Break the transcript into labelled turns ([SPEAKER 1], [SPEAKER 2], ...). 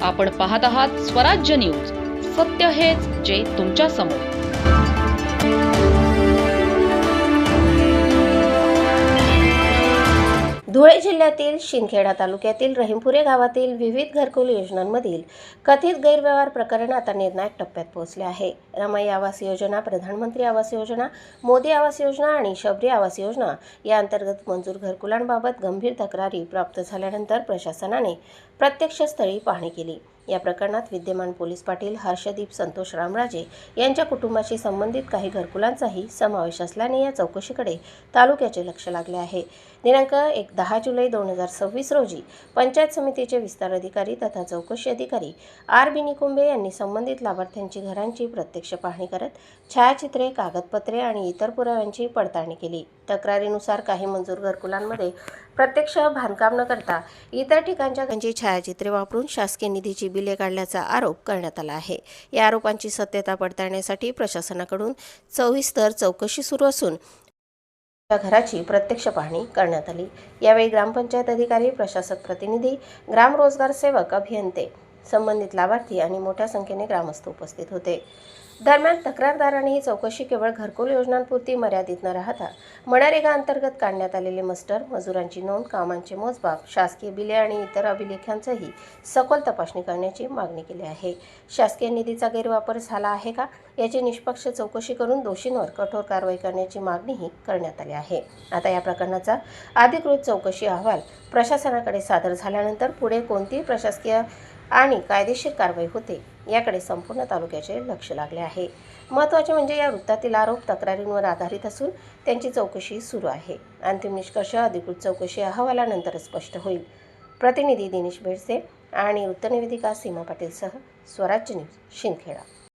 [SPEAKER 1] आपण पाहत आहात स्वराज्य न्यूज. सत्य हेच जे तुमच्या समोर.
[SPEAKER 2] धुळे जिल्ह्यातील शिंदखेडा तालुक्यातील रहीमपुरे गावातील विविध घरकुल योजनांमधील कथित गैरव्यवहार प्रकरण आता निर्णायक टप्प्यात पोहोचले आहे. रमाई आवास योजना, प्रधानमंत्री आवास योजना, मोदी आवास योजना आणि शबरी आवास योजना या अंतर्गत मंजूर घरकुलांबाबत गंभीर तक्रारी प्राप्त झाल्यानंतर प्रशासनाने प्रत्यक्ष स्थळी पाहणी केली. या प्रकरणात विद्यमान पोलीस पाटील हर्षदीप संतोष रामराजे यांच्या कुटुंबाशी संबंधित काही घरकुलांचाही समावेश असल्याने या चौकशीकडे तालुक्याचे लक्ष लागले आहे. दिनांक 10 जुलै 2026 रोजी पंचायत समितीचे विस्तार अधिकारी तथा चौकशी अधिकारी R.B. निकुंबे यांनी संबंधित लाभार्थ्यांची घरांची प्रत्यक्ष पाहणी करत छायाचित्रे, कागदपत्रे आणि इतर पुराव्यांची पडताळणी केली. तक्रारीनुसार काही मंजूर घरकुलांमध्ये प्रत्यक्ष बांधकाम न करता इतर ठिकाणच्या घरांची छायाचित्रे वापरून शासकीय निधीची बिले काढल्याचा आरोप करण्यात आला आहे. या आरोपांची सत्यता पडताळण्यासाठी प्रशासनाकडून सविस्तर चौकशी सुरू असून घराची प्रत्यक्ष पाहणी करण्यात आली. यावेळी ग्रामपंचायत अधिकारी, प्रशासक प्रतिनिधी, ग्राम रोजगार सेवक, अभियंते, संबंधित लाभार्थी आणि मोठ्या संख्येने ग्रामस्थ उपस्थित होते. दरम्यान तक्रारदारांनी ही चौकशी केवळ घरकुल योजनांपुरती मर्यादित न राहता मनरेगा अंतर्गत काढण्यात आलेले मस्टर, मजुरांची नोंद, कामांचे मोजमाप, शासकीय बिले आणि इतर अभिलेखांचीही सखोल तपासणी करण्याची मागणी केली आहे. शासकीय निधीचा गैरवापर झाला आहे का याची निष्पक्ष चौकशी करून दोषींवर कठोर कारवाई करण्याची मागणीही करण्यात आली आहे. आता या प्रकरणाचा अधिकृत चौकशी अहवाल प्रशासनाकडे सादर झाल्यानंतर पुढे कोणती प्रशासकीय आणि कायदेशीर कारवाई होते याकडे संपूर्ण तालुक्याचे लक्ष लागले आहे. महत्त्वाचे म्हणजे या वृत्तातील आरोप तक्रारींवर आधारित असून त्यांची चौकशी सुरू आहे. अंतिम निष्कर्ष अधिकृत चौकशी अहवालानंतरच स्पष्ट होईल. प्रतिनिधी दिनेश बेडसे आणि वृत्तनिवेदिका सीमा पाटीलसह स्वराज्य न्यूज, शिंदखेडा.